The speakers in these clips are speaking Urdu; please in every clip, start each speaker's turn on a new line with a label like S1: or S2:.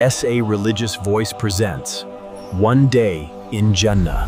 S1: SA Religious Voice presents One Day in Jannah.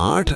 S2: 8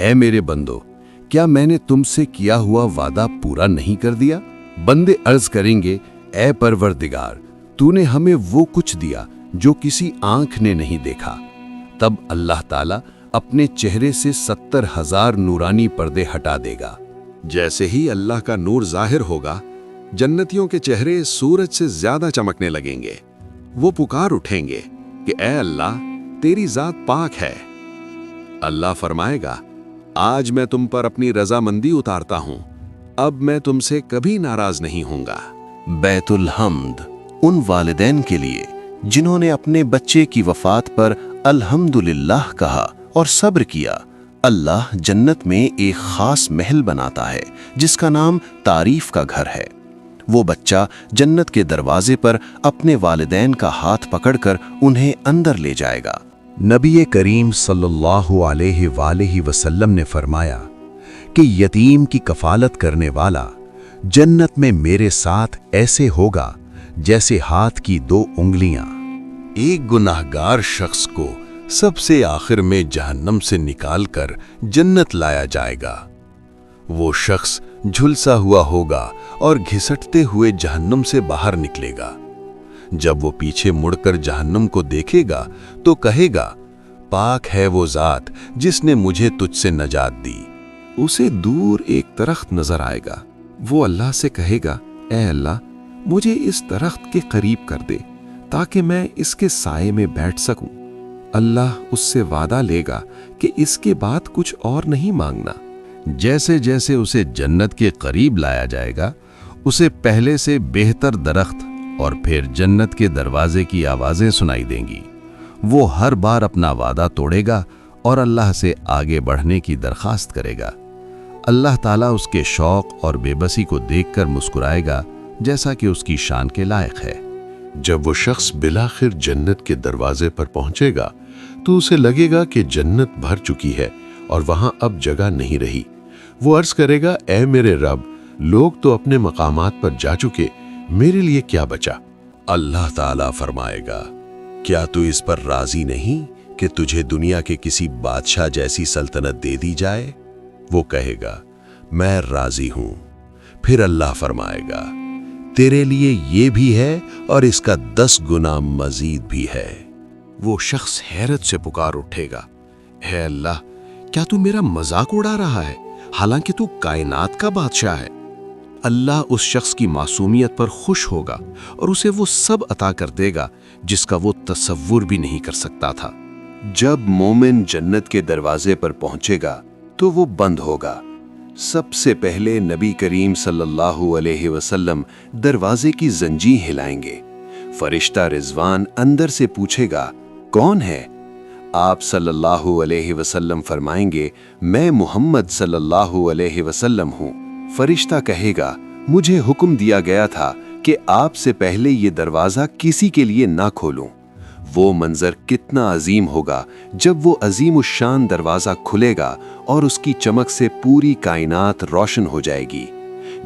S2: اے میرے بندو، کیا میں نے تم سے کیا ہوا وعدہ پورا نہیں کر دیا؟ بندے عرض کریں گے، اے پروردگار، تو نے ہمیں وہ کچھ دیا جو کسی آنکھ نے نہیں دیکھا۔ تب اللہ تعالیٰ اپنے چہرے سے 70,000 نورانی پردے ہٹا دے گا۔
S3: جیسے ہی اللہ کا نور ظاہر ہوگا، جنتیوں کے چہرے سورج سے زیادہ چمکنے لگیں گے۔ وہ پکار اٹھیں گے کہ اے اللہ، تیری ذات پاک ہے۔ اللہ فرمائے گا، آج میں تم پر اپنی رضامندی اتارتا ہوں، اب میں تم سے کبھی ناراض نہیں ہوں گا۔
S4: بیت الحمد ان والدین کے لیے جنہوں نے اپنے بچے کی وفات پر الحمدللہ کہا اور صبر کیا۔ اللہ جنت میں ایک خاص محل بناتا ہے جس کا نام تعریف کا گھر ہے۔ وہ بچہ جنت کے دروازے پر اپنے والدین کا ہاتھ پکڑ کر انہیں اندر لے جائے گا۔
S1: نبی کریم صلی اللہ علیہ وآلہ وسلم نے فرمایا کہ یتیم کی کفالت کرنے والا جنت میں میرے ساتھ ایسے ہوگا جیسے ہاتھ کی 2 انگلیاں۔
S2: ایک گناہگار شخص کو سب سے آخر میں جہنم سے نکال کر جنت لایا جائے گا۔ وہ شخص جھلسا ہوا ہوگا اور گھسٹتے ہوئے جہنم سے باہر نکلے گا۔ جب وہ پیچھے مڑ کر جہنم کو دیکھے گا تو کہے گا، پاک ہے وہ ذات جس نے مجھے تجھ سے نجات دی۔
S3: اسے دور ایک درخت نظر آئے گا۔ وہ اللہ سے کہے گا، اے اللہ، مجھے اس درخت کے قریب کر دے تاکہ میں اس کے سائے میں بیٹھ سکوں۔ اللہ اس سے وعدہ لے گا کہ اس کے بعد کچھ اور نہیں مانگنا۔
S2: جیسے جیسے اسے جنت کے قریب لایا جائے گا، اسے پہلے سے بہتر درخت اور پھر جنت کے دروازے کی آوازیں سنائی دیں گی۔ وہ ہر بار اپنا وعدہ توڑے گا اور اللہ سے آگے بڑھنے کی درخواست کرے گا۔ اللہ تعالیٰ اس کے شوق اور بے بسی کو دیکھ کر مسکرائے گا جیسا کہ اس کی شان کے لائق ہے۔
S3: جب وہ شخص بالآخر جنت کے دروازے پر پہنچے گا تو اسے لگے گا کہ جنت بھر چکی ہے اور وہاں اب جگہ نہیں رہی۔ وہ عرض کرے گا، اے میرے رب، لوگ تو اپنے مقامات پر جا چکے، میرے لیے کیا بچا؟
S2: اللہ تعالیٰ فرمائے گا، کیا تو اس پر راضی نہیں کہ تجھے دنیا کے کسی بادشاہ جیسی سلطنت دے دی جائے؟ وہ کہے گا، میں راضی ہوں۔ پھر اللہ فرمائے گا، تیرے لیے یہ بھی ہے اور اس کا 10 گنا مزید بھی ہے۔
S3: وہ شخص حیرت سے پکار اٹھے گا، اے اللہ، کیا تو میرا مذاق اڑا رہا ہے حالانکہ تو کائنات کا بادشاہ ہے؟ اللہ اس شخص کی معصومیت پر خوش ہوگا اور اسے وہ سب عطا کر دے گا جس کا وہ تصور بھی نہیں کر سکتا تھا۔
S4: جب مومن جنت کے دروازے پر پہنچے گا تو وہ بند ہوگا۔ سب سے پہلے نبی کریم صلی اللہ علیہ وسلم دروازے کی زنجیر ہلائیں گے۔ فرشتہ رضوان اندر سے پوچھے گا، کون ہے؟ آپ صلی اللہ علیہ وسلم فرمائیں گے، میں محمد صلی اللہ علیہ وسلم ہوں۔ فرشتہ کہے گا، مجھے حکم دیا گیا تھا کہ آپ سے پہلے یہ دروازہ کسی کے لیے نہ کھولوں۔ وہ منظر کتنا عظیم ہوگا جب وہ عظیم الشان دروازہ کھلے گا اور اس کی چمک سے پوری کائنات روشن ہو جائے گی۔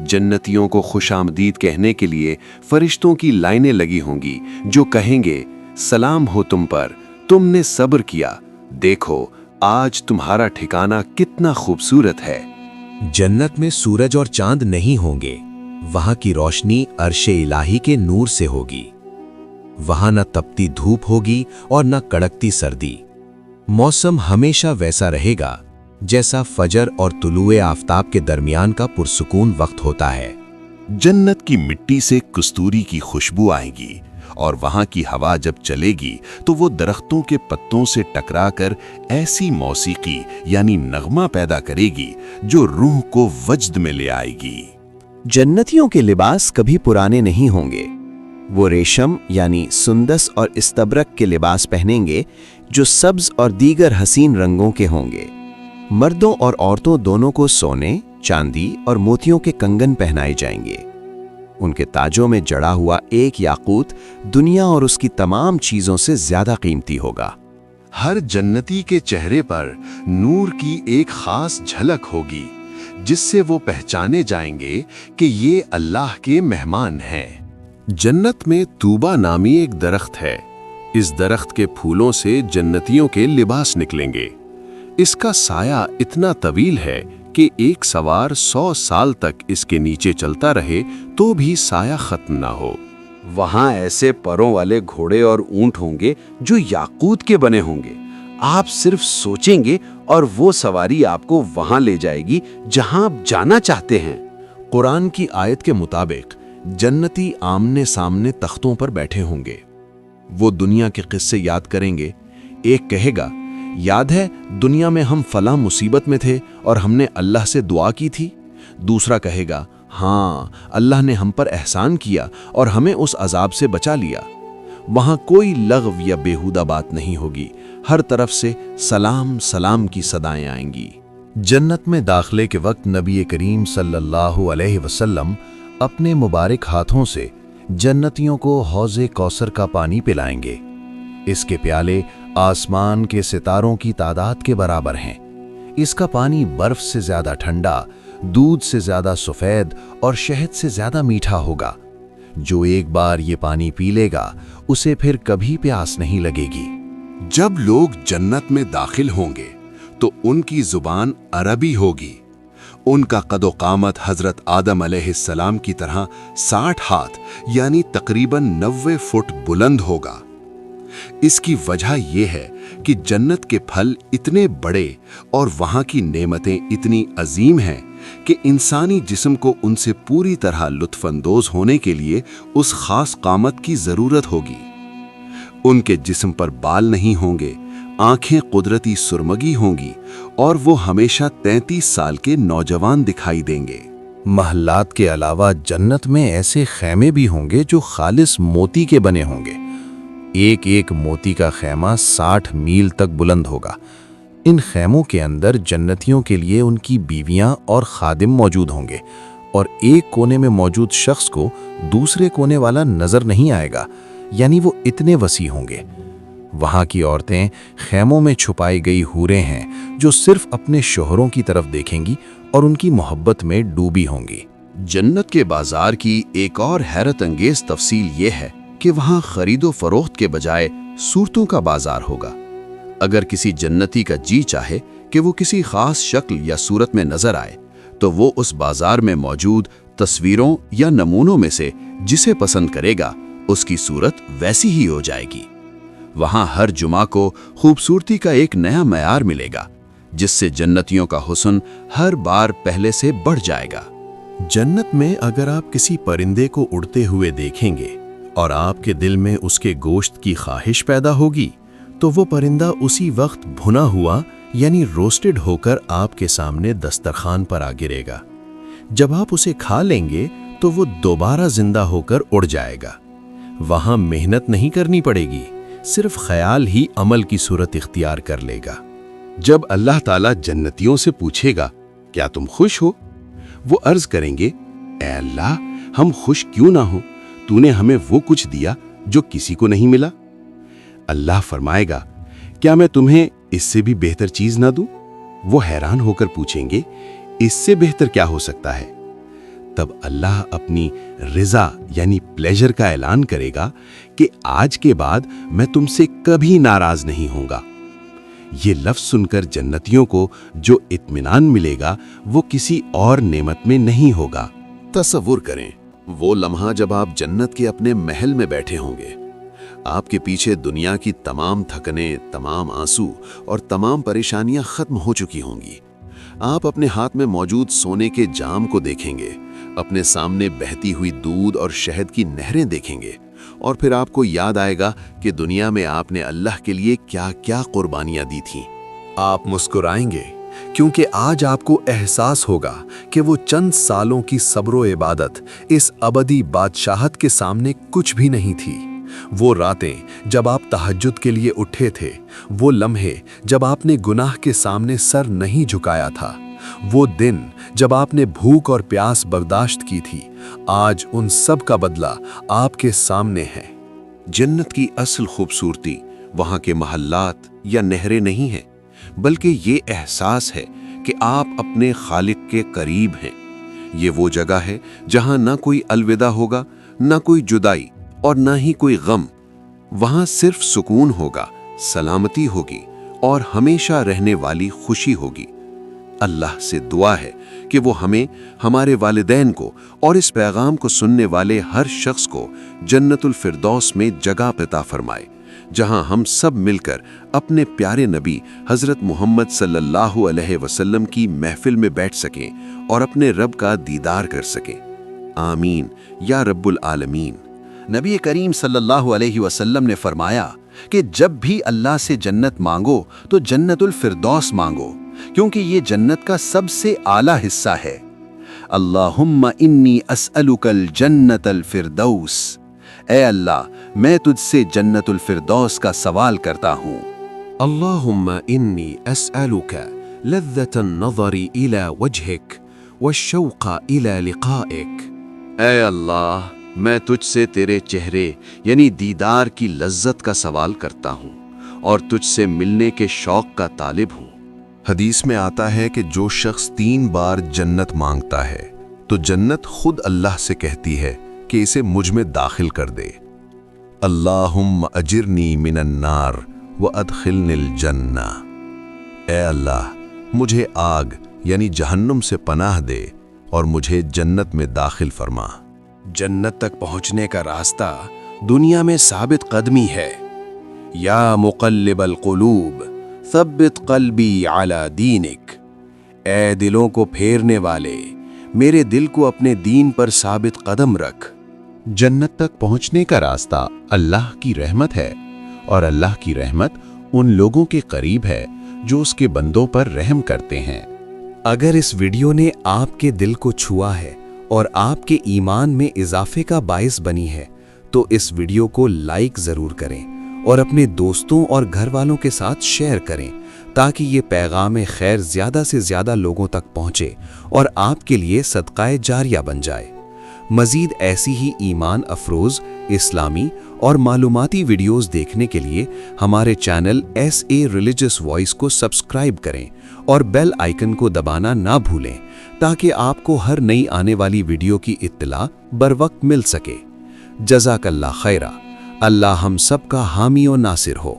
S4: جنتیوں کو خوش آمدید کہنے کے لیے فرشتوں کی لائنیں لگی ہوں گی جو کہیں گے، سلام ہو تم پر، تم نے صبر کیا، دیکھو آج تمہارا ٹھکانہ کتنا خوبصورت ہے۔
S1: جنت میں سورج اور چاند نہیں ہوں گے، وہاں کی روشنی عرش الہی کے نور سے ہوگی۔ وہاں نہ تپتی دھوپ ہوگی اور نہ کڑکتی سردی۔ موسم ہمیشہ ویسا رہے گا جیسا فجر اور طلوع آفتاب کے درمیان کا پرسکون وقت ہوتا ہے۔
S2: جنت کی مٹی سے کستوری کی خوشبو آئے گی اور وہاں کی ہوا جب چلے گی تو وہ درختوں کے پتوں سے ٹکرا کر ایسی موسیقی یعنی نغمہ پیدا کرے گی جو روح کو وجد میں لے آئے گی۔
S4: جنتیوں کے لباس کبھی پرانے نہیں ہوں گے۔ وہ ریشم یعنی سندس اور استبرق کے لباس پہنیں گے جو سبز اور دیگر حسین رنگوں کے ہوں گے۔ مردوں اور عورتوں دونوں کو سونے، چاندی اور موتیوں کے کنگن پہنائے جائیں گے۔ ان کے تاجوں میں جڑا ہوا ایک یاقوت دنیا اور اس کی تمام چیزوں سے زیادہ قیمتی ہوگا۔
S2: ہر جنتی کے چہرے پر نور کی ایک خاص جھلک ہوگی جس سے وہ پہچانے جائیں گے کہ یہ اللہ کے مہمان ہیں۔
S3: جنت میں طوبہ نامی ایک درخت ہے۔ اس درخت کے پھولوں سے جنتیوں کے لباس نکلیں گے۔ اس کا سایہ اتنا طویل ہے کہ ایک سوار 100 سال تک اس کے نیچے چلتا رہے تو بھی سایہ ختم نہ ہو۔
S5: وہاں ایسے پروں والے گھوڑے اور اونٹ ہوں گے جو یاقوت کے بنے ہوں گے۔ آپ صرف سوچیں گے اور وہ سواری آپ کو وہاں لے جائے گی جہاں آپ جانا چاہتے ہیں۔
S1: قرآن کی آیت کے مطابق جنتی آمنے سامنے تختوں پر بیٹھے ہوں گے۔ وہ دنیا کے قصے یاد کریں گے۔ ایک کہے گا، یاد ہے دنیا میں ہم فلاں مصیبت میں تھے اور ہم نے اللہ سے دعا کی تھی۔ دوسرا کہے گا، ہاں اللہ نے ہم پر احسان کیا اور ہمیں اس عذاب سے بچا لیا۔ وہاں کوئی لغو یا بیہودہ بات نہیں ہوگی، ہر طرف سے سلام سلام کی صدائیں آئیں گی۔
S2: جنت میں داخلے کے وقت نبی کریم صلی اللہ علیہ وسلم اپنے مبارک ہاتھوں سے جنتیوں کو حوض کوثر کا پانی پلائیں گے۔ اس کے پیالے آسمان کے ستاروں کی تعداد کے برابر ہیں۔ اس کا پانی برف سے زیادہ ٹھنڈا، دودھ سے زیادہ سفید اور شہد سے زیادہ میٹھا ہوگا۔ جو ایک بار یہ پانی پی لے گا اسے پھر کبھی پیاس نہیں لگے گی۔
S3: جب لوگ جنت میں داخل ہوں گے تو ان کی زبان عربی ہوگی۔ ان کا قد و قامت حضرت آدم علیہ السلام کی طرح 60 ہاتھ یعنی تقریباً 90 فٹ بلند ہوگا۔ اس کی وجہ یہ ہے کہ جنت کے پھل اتنے بڑے اور وہاں کی نعمتیں اتنی عظیم ہیں کہ انسانی جسم کو ان سے پوری طرح لطف اندوز ہونے کے لیے اس خاص قامت کی ضرورت ہوگی۔ ان کے جسم پر بال نہیں ہوں گے، آنکھیں قدرتی سرمگی ہوں گی اور وہ ہمیشہ 33 سال کے نوجوان دکھائی دیں گے۔
S2: محلات کے علاوہ جنت میں ایسے خیمے بھی ہوں گے جو خالص موتی کے بنے ہوں گے۔ ایک ایک موتی کا خیمہ 60 میل تک بلند ہوگا۔ ان خیموں کے اندر جنتیوں کے لیے ان کی بیویاں اور خادم موجود ہوں گے، اور ایک کونے میں موجود شخص کو دوسرے کونے والا نظر نہیں آئے گا، یعنی وہ اتنے وسیع ہوں گے۔ وہاں کی عورتیں خیموں میں چھپائی گئی حوریں ہیں جو صرف اپنے شوہروں کی طرف دیکھیں گی اور ان کی محبت میں ڈوبی ہوں گی۔
S5: جنت کے بازار کی ایک اور حیرت انگیز تفصیل یہ ہے کہ وہاں خرید و فروخت کے بجائے صورتوں کا بازار ہوگا۔ اگر کسی جنتی کا جی چاہے کہ وہ کسی خاص شکل یا صورت میں نظر آئے تو وہ اس بازار میں موجود تصویروں یا نمونوں میں سے جسے پسند کرے گا اس کی صورت ویسی ہی ہو جائے گی۔ وہاں ہر جمعہ کو خوبصورتی کا ایک نیا معیار ملے گا جس سے جنتیوں کا حسن ہر بار پہلے سے بڑھ جائے گا۔
S6: جنت میں اگر آپ کسی پرندے کو اڑتے ہوئے دیکھیں گے اور آپ کے دل میں اس کے گوشت کی خواہش پیدا ہوگی تو وہ پرندہ اسی وقت بھنا ہوا یعنی روسٹڈ ہو کر آپ کے سامنے دسترخوان پر آ گرے گا۔ جب آپ اسے کھا لیں گے تو وہ دوبارہ زندہ ہو کر اڑ جائے گا۔ وہاں محنت نہیں کرنی پڑے گی، صرف خیال ہی عمل کی صورت اختیار کر لے گا۔
S3: جب اللہ تعالیٰ جنتیوں سے پوچھے گا کیا تم خوش ہو، وہ عرض کریں گے، اے اللہ ہم خوش کیوں نہ ہوں، تو نے ہمیں وہ کچھ دیا جو کسی کو نہیں ملا۔ اللہ فرمائے گا، کیا میں تمہیں اس سے بھی بہتر چیز نہ دوں؟ وہ حیران ہو کر پوچھیں گے، اس سے بہتر کیا ہو سکتا ہے؟ تب اللہ اپنی رضا یعنی پلیجر کا اعلان کرے گا کہ آج کے بعد میں تم سے کبھی ناراض نہیں ہوں گا۔ یہ لفظ سن کر جنتیوں کو جو اطمینان ملے گا وہ کسی اور نعمت میں نہیں ہوگا۔
S4: تصور کریں وہ لمحہ جب آپ جنت کے اپنے محل میں بیٹھے ہوں گے۔ آپ کے پیچھے دنیا کی تمام تھکنے، تمام آنسو اور تمام پریشانیاں ختم ہو چکی ہوں گی۔ آپ اپنے ہاتھ میں موجود سونے کے جام کو دیکھیں گے، اپنے سامنے بہتی ہوئی دودھ اور شہد کی نہریں دیکھیں گے، اور پھر آپ کو یاد آئے گا کہ دنیا میں آپ نے اللہ کے لیے کیا کیا قربانیاں دی تھیں۔
S6: آپ مسکرائیں گے کیونکہ آج آپ کو احساس ہوگا کہ وہ چند سالوں کی صبر و عبادت اس ابدی بادشاہت کے سامنے کچھ بھی نہیں تھی۔ وہ راتیں جب آپ تہجد کے لیے اٹھے تھے، وہ لمحے جب آپ نے گناہ کے سامنے سر نہیں جھکایا تھا، وہ دن جب آپ نے بھوک اور پیاس برداشت کی تھی، آج ان سب کا بدلہ آپ کے سامنے ہے۔
S4: جنت کی اصل خوبصورتی وہاں کے محلات یا نہریں نہیں ہیں، بلکہ یہ احساس ہے کہ آپ اپنے خالق کے قریب ہیں۔ یہ وہ جگہ ہے جہاں نہ کوئی الوداع ہوگا، نہ کوئی جدائی اور نہ ہی کوئی غم۔ وہاں صرف سکون ہوگا، سلامتی ہوگی
S5: اور ہمیشہ رہنے والی خوشی ہوگی۔ اللہ سے دعا ہے کہ وہ ہمیں، ہمارے والدین کو اور اس پیغام کو سننے والے ہر شخص کو جنت الفردوس میں جگہ عطا فرمائے، جہاں ہم سب مل کر اپنے پیارے نبی حضرت محمد صلی اللہ علیہ وسلم کی محفل میں بیٹھ سکیں اور اپنے رب کا دیدار کر سکیں۔ آمین یا رب العالمین۔
S2: نبی کریم صلی اللہ علیہ وسلم نے فرمایا کہ جب بھی اللہ سے جنت مانگو تو جنت الفردوس مانگو، کیونکہ یہ جنت کا سب سے اعلیٰ حصہ ہے۔ اللہم انی اسألک الجنت الفردوس، اے اللہ میں تجھ سے جنت الفردوس کا سوال کرتا ہوں۔
S3: اللهم إني أسألك لذة النظر إلى وجهك والشوق إلى لقائك۔
S5: اے اللہ میں تجھ سے تیرے چہرے یعنی دیدار کی لذت کا سوال کرتا ہوں اور تجھ سے ملنے کے شوق کا طالب ہوں۔
S4: حدیث میں آتا ہے کہ جو شخص 3 بار جنت مانگتا ہے تو جنت خود اللہ سے کہتی ہے کہ اسے مجھ میں داخل کر دے۔ اللہم اجرنی من النار وادخلنی الجنہ، اے اللہ مجھے آگ یعنی جہنم سے پناہ دے اور مجھے جنت میں داخل فرما۔
S6: جنت تک پہنچنے کا راستہ دنیا میں ثابت قدمی ہے۔ یا مقلب القلوب ثبت قلبی علی دینک، اے دلوں کو پھیرنے والے میرے دل کو اپنے دین پر ثابت قدم رکھ۔
S1: جنت تک پہنچنے کا راستہ اللہ کی رحمت ہے، اور اللہ کی رحمت ان لوگوں کے قریب ہے جو اس کے بندوں پر رحم کرتے ہیں۔
S6: اگر اس ویڈیو نے آپ کے دل کو چھوا ہے اور آپ کے ایمان میں اضافے کا باعث بنی ہے تو اس ویڈیو کو لائک ضرور کریں اور اپنے دوستوں اور گھر والوں کے ساتھ شیئر کریں تاکہ یہ پیغام خیر زیادہ سے زیادہ لوگوں تک پہنچے اور آپ کے لیے صدقہ جاریہ بن جائے۔ مزید ایسی ہی ایمان افروز اسلامی اور معلوماتی ویڈیوز دیکھنے کے لیے ہمارے چینل SA ریلیجس وائس کو سبسکرائب کریں اور بیل آئیکن کو دبانا نہ بھولیں تاکہ آپ کو ہر نئی آنے والی ویڈیو کی اطلاع بروقت مل سکے۔ جزاک اللہ خیرہ۔ اللہ ہم سب کا حامی و ناصر ہو۔